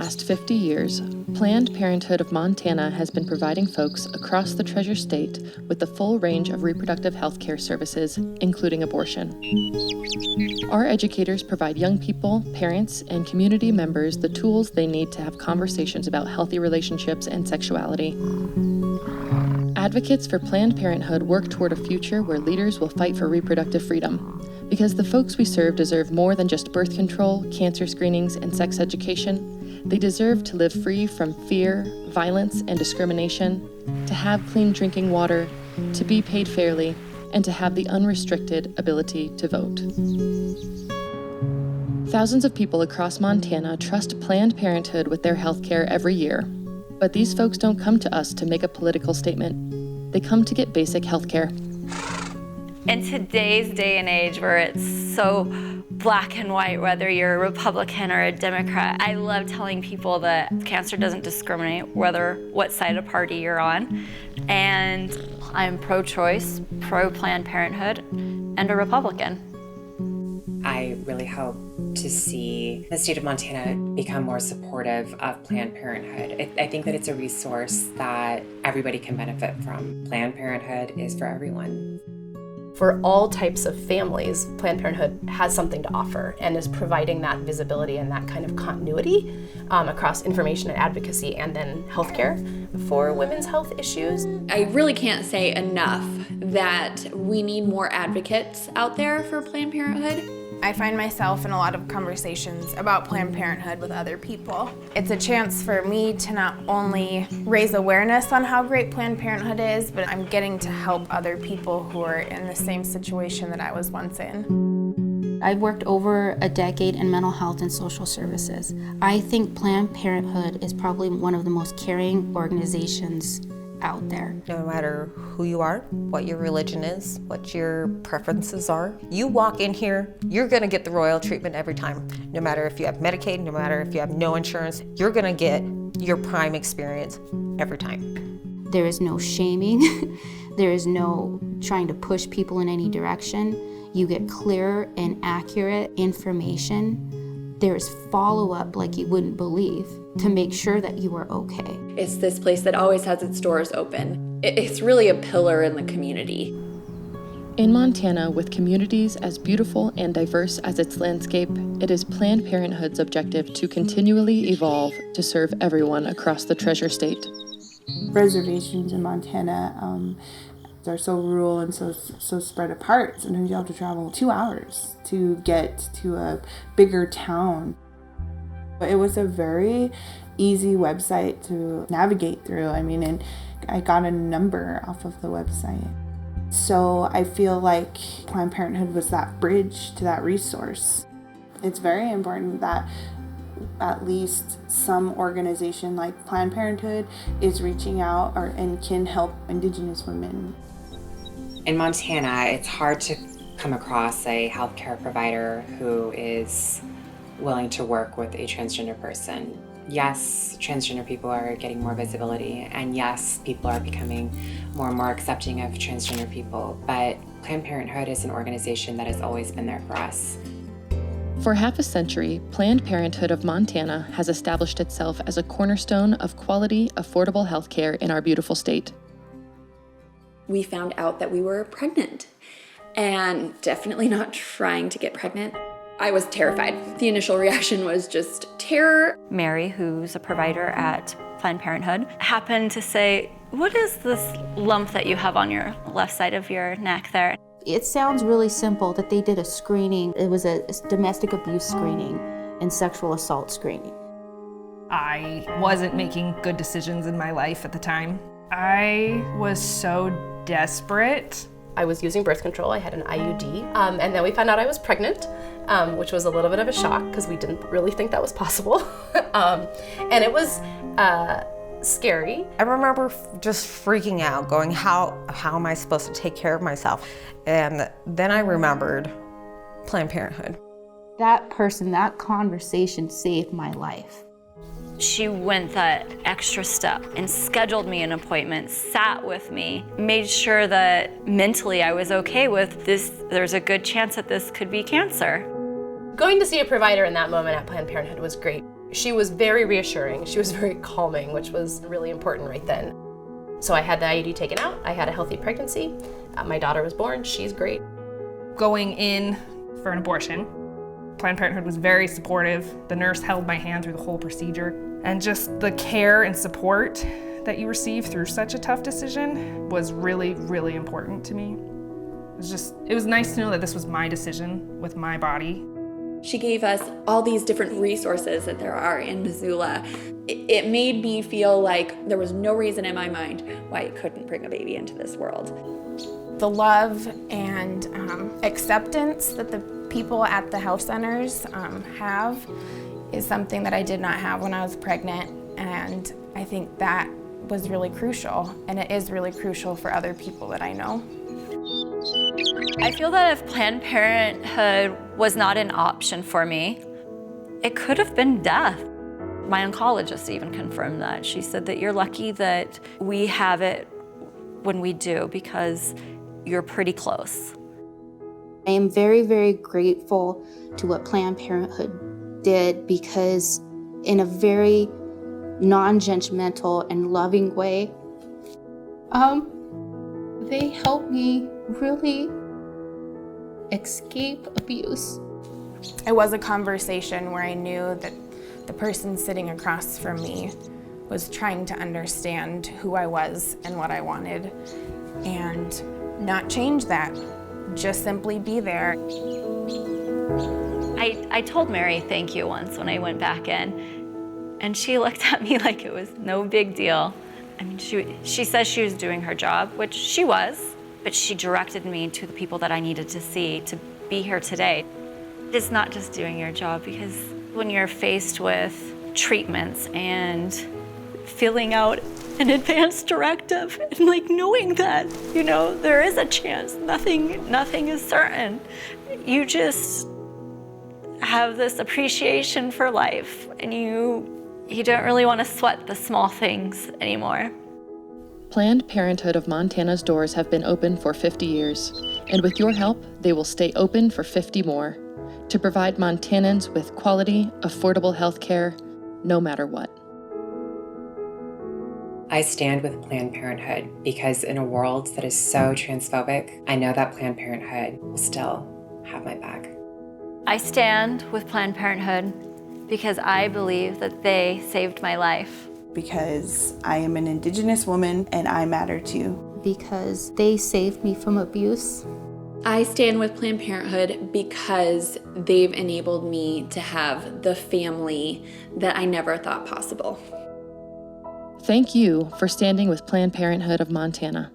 last 50 years, Planned Parenthood of Montana has been providing folks across the Treasure State with the full range of reproductive health care services, including abortion. Our educators provide young people, parents, and community members the tools they need to have conversations about healthy relationships and sexuality. Advocates for Planned Parenthood work toward a future where leaders will fight for reproductive freedom, because the folks we serve deserve more than just birth control, cancer screenings, and sex education. They deserve to live free from fear, violence, and discrimination, to have clean drinking water, to be paid fairly, and to have the unrestricted ability to vote. Thousands of people across Montana trust Planned Parenthood with their health care every year. But these folks don't come to us to make a political statement. They come to get basic health care. In today's day and age where it's so black and white, whether you're a Republican or a Democrat, I love telling people that cancer doesn't discriminate what side of the party you're on. And I'm pro-choice, pro-Planned Parenthood, and a Republican. I really hope to see the state of Montana become more supportive of Planned Parenthood. I think that it's a resource that everybody can benefit from. Planned Parenthood is for everyone. For all types of families, Planned Parenthood has something to offer and is providing that visibility and that kind of continuity across information and advocacy and then healthcare for women's health issues. I really can't say enough that we need more advocates out there for Planned Parenthood. I find myself in a lot of conversations about Planned Parenthood with other people. It's a chance for me to not only raise awareness on how great Planned Parenthood is, but I'm getting to help other people who are in the same situation that I was once in. I've worked over a decade in mental health and social services. I think Planned Parenthood is probably one of the most caring organizations out there. No matter who you are, what your religion is, what your preferences are, you walk in here, you're gonna get the royal treatment every time. No matter if you have Medicaid, no matter if you have no insurance, you're gonna get your prime experience every time. There is no shaming. There is no trying to push people in any direction. You get clear and accurate information. There's follow-up like you wouldn't believe to make sure that you are okay. It's this place that always has its doors open. It's really a pillar in the community. In Montana, with communities as beautiful and diverse as its landscape, it is Planned Parenthood's objective to continually evolve to serve everyone across the Treasure State. Reservations in Montana are so rural and so spread apart. Sometimes you have to travel 2 hours to get to a bigger town. It was a very easy website to navigate through. And I got a number off of the website. So I feel like Planned Parenthood was that bridge to that resource. It's very important that at least some organization like Planned Parenthood is reaching out and can help Indigenous women. In Montana, it's hard to come across a healthcare provider who is willing to work with a transgender person. Yes, transgender people are getting more visibility, and yes, people are becoming more and more accepting of transgender people, but Planned Parenthood is an organization that has always been there for us. For half a century, Planned Parenthood of Montana has established itself as a cornerstone of quality, affordable health care in our beautiful state. We found out that we were pregnant, and definitely not trying to get pregnant. I was terrified. The initial reaction was just terror. Mary, who's a provider at Planned Parenthood, happened to say, "What is this lump that you have on your left side of your neck there?" It sounds really simple that they did a screening. It was a domestic abuse screening and sexual assault screening. I wasn't making good decisions in my life at the time. I was so desperate. I was using birth control. I had an IUD, and then we found out I was pregnant, which was a little bit of a shock because we didn't really think that was possible. And it was scary. I remember just freaking out, going, how am I supposed to take care of myself? And then I remembered Planned Parenthood. That person, that conversation saved my life. She went that extra step and scheduled me an appointment, sat with me, made sure that mentally I was okay with this. There's a good chance that this could be cancer. Going to see a provider in that moment at Planned Parenthood was great. She was very reassuring. She was very calming, which was really important right then. So I had the IUD taken out. I had a healthy pregnancy. My daughter was born. She's great. Going in for an abortion, Planned Parenthood was very supportive. The nurse held my hand through the whole procedure. And just the care and support that you receive through such a tough decision was really, really important to me. It was nice to know that this was my decision with my body. She gave us all these different resources that there are in Missoula. It made me feel like there was no reason in my mind why I couldn't bring a baby into this world. The love and acceptance that the people at the health centers have is something that I did not have when I was pregnant, and I think that was really crucial, and it is really crucial for other people that I know. I feel that if Planned Parenthood was not an option for me, it could have been death. My oncologist even confirmed that. She said that you're lucky that we have it when we do because you're pretty close. I am very, very grateful to what Planned Parenthood did because in a very non-judgmental and loving way, they helped me really escape abuse. It was a conversation where I knew that the person sitting across from me was trying to understand who I was and what I wanted and not change that, just simply be there. I told Mary thank you once when I went back in, and she looked at me like it was no big deal. I mean, she says she was doing her job, which she was, but she directed me to the people that I needed to see to be here today. It's not just doing your job, because when you're faced with treatments and filling out an advance directive and like knowing that, you know, there is a chance, nothing is certain. You just have this appreciation for life, and you don't really want to sweat the small things anymore. Planned Parenthood of Montana's doors have been open for 50 years, and with your help, they will stay open for 50 more to provide Montanans with quality, affordable health care, no matter what. I stand with Planned Parenthood because in a world that is so transphobic, I know that Planned Parenthood will still have my back. I stand with Planned Parenthood because I believe that they saved my life. Because I am an Indigenous woman and I matter too. Because they saved me from abuse. I stand with Planned Parenthood because they've enabled me to have the family that I never thought possible. Thank you for standing with Planned Parenthood of Montana.